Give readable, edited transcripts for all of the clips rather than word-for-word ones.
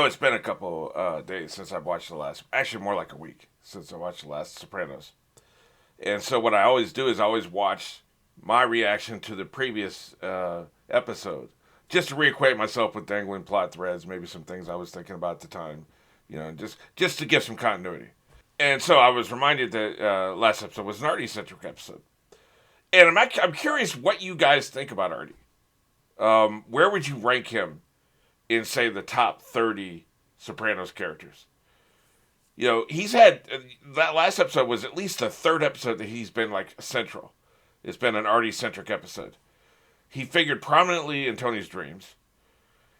it's been a couple days since I've watched the last, actually more like a week since I watched the last Sopranos. And so what I always do is I always watch my reaction to the previous episode, just to reacquaint myself with dangling plot threads, maybe some things I was thinking about at the time, just to give some continuity. And so I was reminded that last episode was an Artie centric episode, and I'm curious what you guys think about Artie. Where would you rank him in, say, the top 30 Sopranos characters? He's had that last episode was at least the third episode that he's been like central. It's been an Artie centric episode. He figured prominently in Tony's dreams.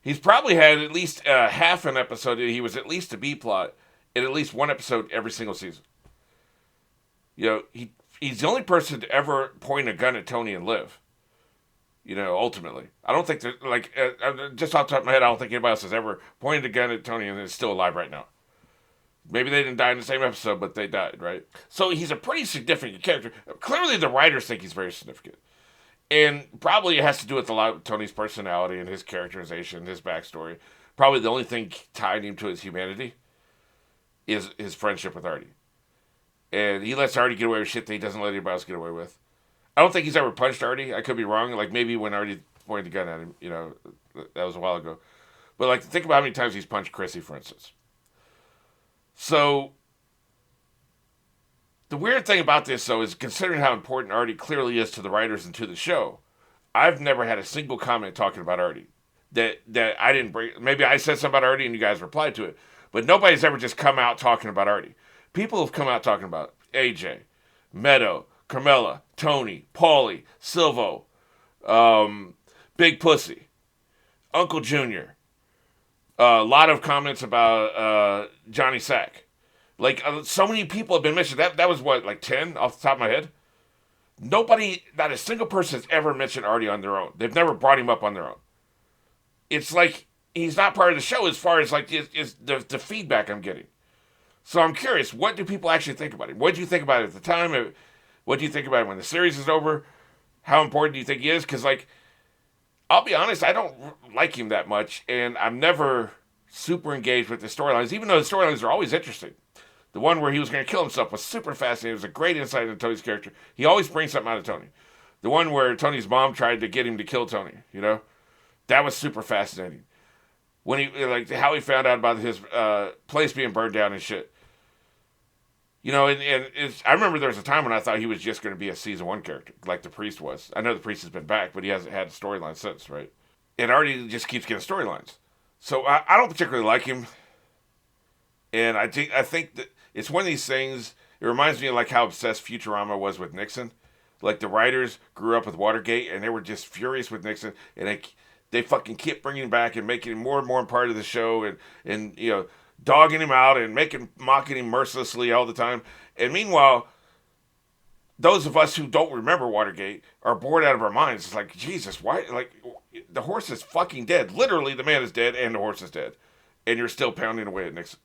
He's probably had at least half an episode. He was at least a B plot in at least one episode every single season. He's the only person to ever point a gun at Tony and live. Ultimately, I don't think that just off the top of my head, I don't think anybody else has ever pointed a gun at Tony and is still alive right now. Maybe they didn't die in the same episode, but they died, right? So he's a pretty significant character. Clearly, the writers think he's very significant. And probably it has to do with a lot of Tony's personality and his characterization, his backstory. Probably the only thing tying him to his humanity is his friendship with Artie. And he lets Artie get away with shit that he doesn't let anybody else get away with. I don't think he's ever punched Artie. I could be wrong. Like, maybe when Artie pointed the gun at him, that was a while ago. But, like, think about how many times he's punched Chrissy, for instance. So, the weird thing about this, though, is considering how important Artie clearly is to the writers and to the show, I've never had a single comment talking about Artie that I didn't bring. Maybe I said something about Artie and you guys replied to it, but nobody's ever just come out talking about Artie. People have come out talking about AJ, Meadow, Carmela, Tony, Paulie, Silvo, Big Pussy, Uncle Junior. A lot of comments about Johnny Sack. Like, so many people have been mentioned. That was what, like 10 off the top of my head? Nobody, not a single person has ever mentioned Artie on their own. They've never brought him up on their own. It's like he's not part of the show as far as like is the feedback I'm getting. So I'm curious, what do people actually think about him? What do you think about it at the time? What do you think about it when the series is over? How important do you think he is? Because, like, I'll be honest, I don't like him that much, and I'm never super engaged with the storylines, even though the storylines are always interesting. The one where he was going to kill himself was super fascinating. It was a great insight into Tony's character. He always brings something out of Tony. The one where Tony's mom tried to get him to kill Tony, that was super fascinating. When how he found out about his place being burned down and shit. I remember there was a time when I thought he was just going to be a season 1 character, like the Priest was. I know the Priest has been back, but he hasn't had a storyline since, right? And Artie just keeps getting storylines. So I don't particularly like him. And I think that it's one of these things, it reminds me of like how obsessed Futurama was with Nixon. Like the writers grew up with Watergate and they were just furious with Nixon, and they fucking kept bringing him back and making him more and more part of the show, and dogging him out and mocking him mercilessly all the time. And meanwhile, those of us who don't remember Watergate are bored out of our minds. It's like, Jesus, why? Like, the horse is fucking dead. Literally, the man is dead and the horse is dead. And you're still pounding away at Nixon.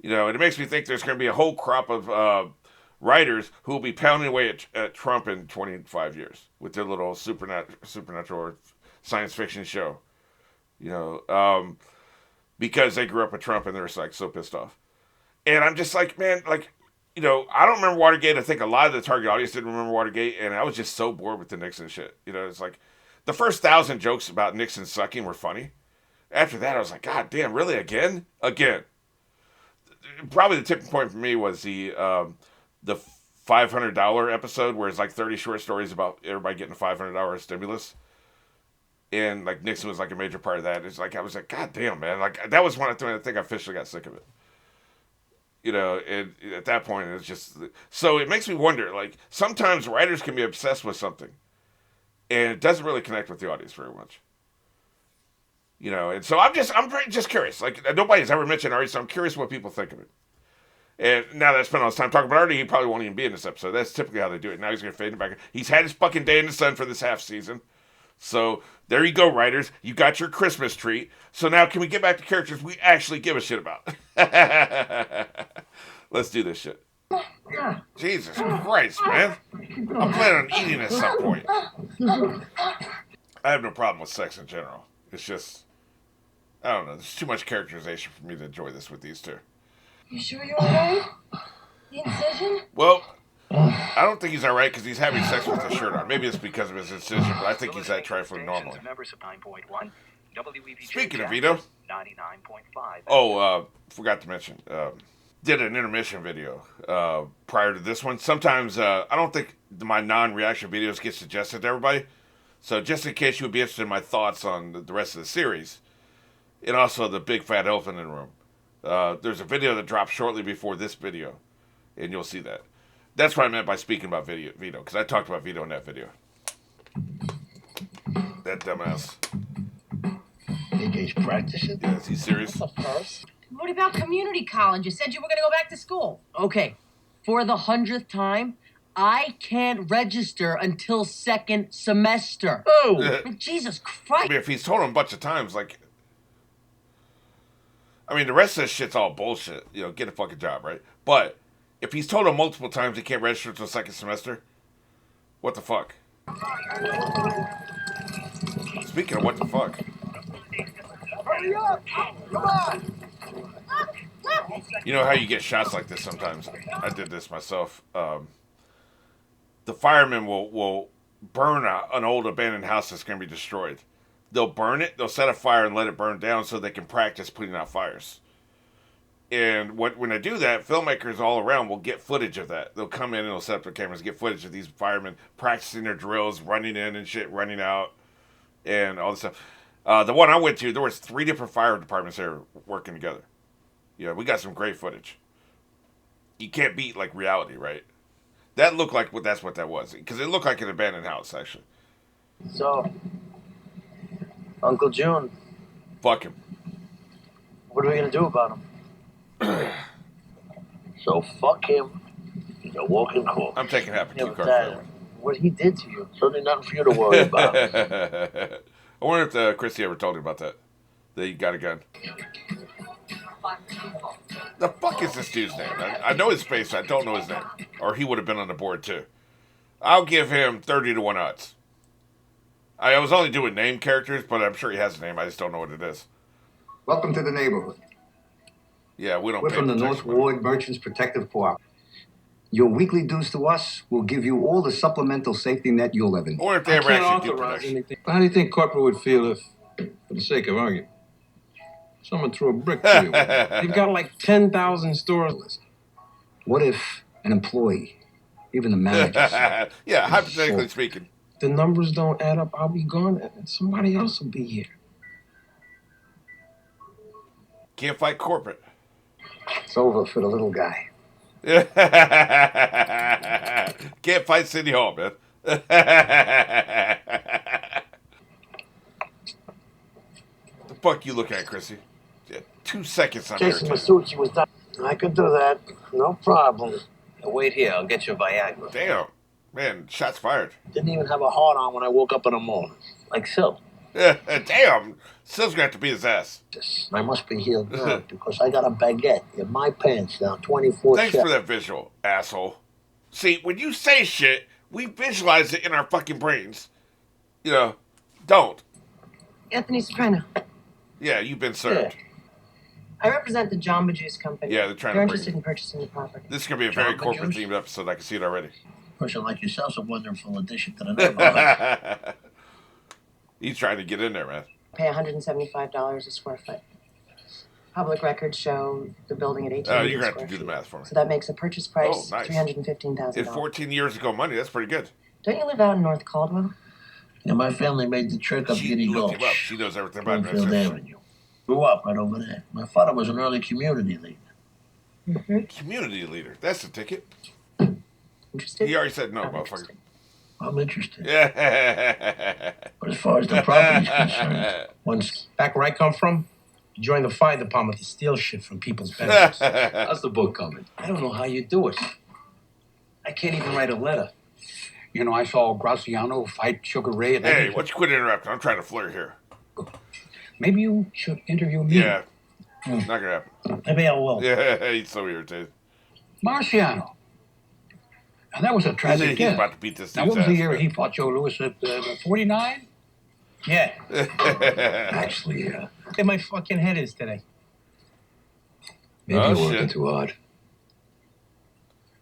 And it makes me think there's going to be a whole crop of writers who will be pounding away at Trump in 25 years with their little supernatural or science fiction show. Because they grew up with Trump and they're like so pissed off. And I'm just like, man, like, I don't remember Watergate. I think a lot of the target audience didn't remember Watergate, and I was just so bored with the Nixon shit. It's like the first 1,000 jokes about Nixon sucking were funny. After that, I was like, God damn, really again? Again. Probably the tipping point for me was the $500 episode where it's like 30 short stories about everybody getting a $500 stimulus. And like Nixon was like a major part of that. It's like I was like, God damn, man! Like that was one I think I officially got sick of it. And at that point it's just so it makes me wonder. Like sometimes writers can be obsessed with something, and it doesn't really connect with the audience very much. And so I'm just curious. Like nobody's ever mentioned Artie, so I'm curious what people think of it. And now that I spent all this time talking about Artie, he probably won't even be in this episode. That's typically how they do it. Now he's gonna fade back. He's had his fucking day in the sun for this half season. So there you go, writers. You got your Christmas treat. So now can we get back to characters we actually give a shit about? Let's do this shit. Jesus Christ, man. I'm planning on eating at some point. I have no problem with sex in general. It's just I don't know. There's too much characterization for me to enjoy this with these two. You sure you're alright? The incision? Well, I don't think he's alright because he's having sex with the shirt on. Maybe it's because of his incision, but I think he's that trifling normally. Speaking of Vito, forgot to mention, did an intermission video prior to this one. Sometimes I don't think my non-reaction videos get suggested to everybody. So just in case you would be interested in my thoughts on the rest of the series, and also the big fat elephant in the room, there's a video that drops shortly before this video, and you'll see that. That's what I meant by speaking about Vito, because I talked about Vito in that video. That dumbass. Think he's practicing? Yeah, is he serious? What about community college? You said you were going to go back to school. Okay, for the 100th time, I can't register until second semester. Oh! Jesus I Christ. mean, if he's told him a bunch of times, like... I mean, the rest of this shit's all bullshit. You know, get a fucking job, right? But if he's told him multiple times he can't register until second semester, what the fuck? Speaking of what the fuck... Hurry up! Come on! You know how you get shots like this sometimes? I did this myself. The firemen will burn an old abandoned house that's going to be destroyed. They'll burn it, they'll set a fire and let it burn down so they can practice putting out fires. And when they do that, filmmakers all around will get footage of that. They'll come in and they'll set up their cameras, get footage of these firemen practicing their drills, running in and shit, running out, and all this stuff. The one I went to, there was 3 different fire departments there working together. Yeah, we got some great footage. You can't beat, like, reality, right? That looked like that's what that was. Because it looked like an abandoned house, actually. So, Uncle June. Fuck him. What are we going to do about him? So, fuck him. He's a walking corpse. I'm taking half a Yeah, cue but card Dad, for that one. what he did to you, certainly nothing for you to worry about. I wonder if Chrissy ever told you about that. That he got a gun. The fuck is this dude's name? I know his face, I don't know his name. Or he would have been on the board too. I'll give him 30 to 1 odds. I was only doing name characters, but I'm sure he has a name, I just don't know what it is. Welcome to the neighborhood. Yeah, we don't We're pay from the protection North money. Ward Merchants Protective Co-op. Your weekly dues to us will give you all the supplemental safety net you'll ever I need. wonder if they ever actually do protection. How do you think corporate would feel if, for the sake of argument, someone threw a brick to you? You've got like 10,000 stores. What if an employee, even the manager, Yeah, hypothetically speaking. The numbers don't add up. I'll be gone, and somebody else will be here. Can't fight corporate. it's over for the little guy. Can't fight City Hall, man. The fuck you look at, Chrissy? Yeah, 2 seconds on Jason here. Masucci was done. I could do that. No problem. Now wait here. I'll get you Viagra. Damn. Man, shots fired. Didn't even have a heart on when I woke up in the morning. Like so. Damn. Sill's gonna have to beat his ass. I must be healed now because I got a baguette in my pants now 24/7. Thanks for that visual, asshole. See, when you say shit, we visualize it in our fucking brains. You know, don't. Anthony Soprano. Yeah, you've been served. I represent the Jamba Juice Company. Yeah, they're trying They're to bring interested in purchasing the property. This is gonna be a very Jamba corporate Juice? themed episode. I can see it already. A person like yourself's a wonderful addition to the neighborhood. He's trying to get in there, man. Pay $175 a square foot. Public records show the building at 18 Oh, you're gonna have square to do the feet. math for me. So that makes a purchase price Oh, nice. $315,000. In 14 years ago money, that's pretty good. Don't you live out in North Caldwell? Yeah, my family made the trek up She Giddy looked Gulch. him up. She knows everything about Springfield that. Avenue. Grew up right over there. My father was an early community leader. Community leader. That's the ticket. Interested? He already said no, I'm motherfucker. interested. I'm interested. Yeah. But as far as the property's concerned, once Back where I come from, you join the fire department to steal shit from people's bedrooms. How's the book coming? I don't know how you do it. I can't even write a letter. You know, I saw Graciano fight Sugar Ray. And Hey, why don't you quit interrupting? I'm trying to flirt here. Maybe you should interview me. Yeah. Not gonna happen. maybe I will. Yeah, he's so irritated. Marciano. And that was a tragic He's death. about to beat this Now, dude's what was the ass, year man. he fought Joe Louis at 49? Yeah. Actually, Look at my fucking head is today. maybe Oh, you're working shit. too hard.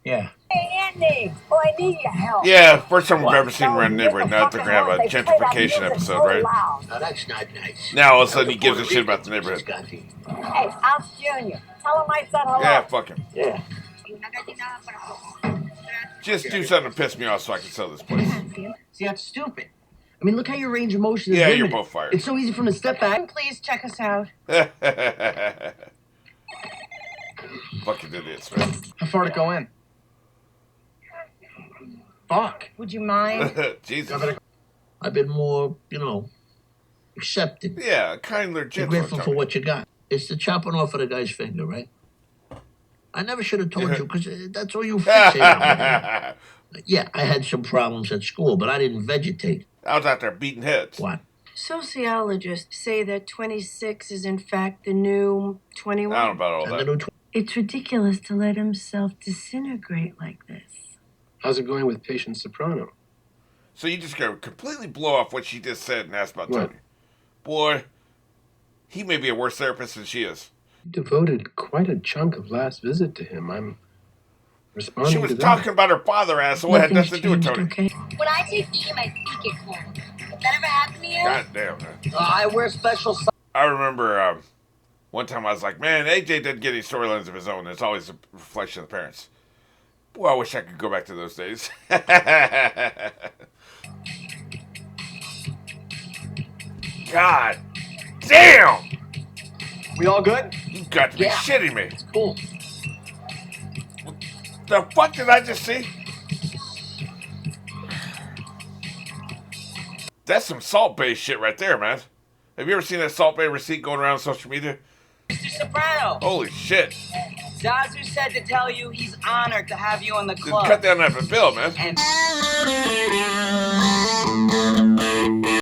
Yeah. Hey, Andy. Oh, I need your help. Yeah, first time we've ever seen So Run you Neighborhood. get the Now they're fucking gonna have a house, they play that gentrification music episode, so right? loud. Now that's not nice. Now all of a That sudden was he gives a Puerto shit about Rican the neighborhood. just got here. Hey, Alf Jr. Tell him I said hello. Yeah, fuck him. Yeah. Just do something to piss me off so I can sell this place. See, that's stupid. I mean, look how your range of motion is Yeah, you're limited. both fired. It's so easy for him to step back. Please check us out. Fucking idiots, man. How far to go in? Fuck. Would you mind? Jesus. I've been more, accepting. Yeah, kinder, You're gentle. grateful for what you got. It's the chopping off of the guy's finger, right? I never should have told you because that's all you fixate on. Yeah, I had some problems at school, but I didn't vegetate. I was out there beating heads. What? Sociologists say that 26 is in fact the new I 21. don't know about all And the that. new It's ridiculous to let himself disintegrate like this. How's it going with patient Soprano? So you just gonna completely blow off what she just said and ask about What? Tony. Boy, he may be a worse therapist than she is. You devoted quite a chunk of last visit to him. I'm responding She was to that. talking about her father, asshole. It had nothing to do with Tony. Okay? When I take E, my feet get cold. That ever happened to you? God damn, man. I wear special I remember one time I was like, man, AJ didn't get any storylines of his own. It's always a reflection of the parents. Boy, I wish I could go back to those days. God damn! We all good? You got to be shitting me. Cool. The fuck did I just see? That's some Salt Bay shit right there, man. Have you ever seen that Salt Bay receipt going around social media? Mr. Soprano. Holy shit. Zazu said to tell you he's honored to have you on the Dude, club. cut down that bill, man. And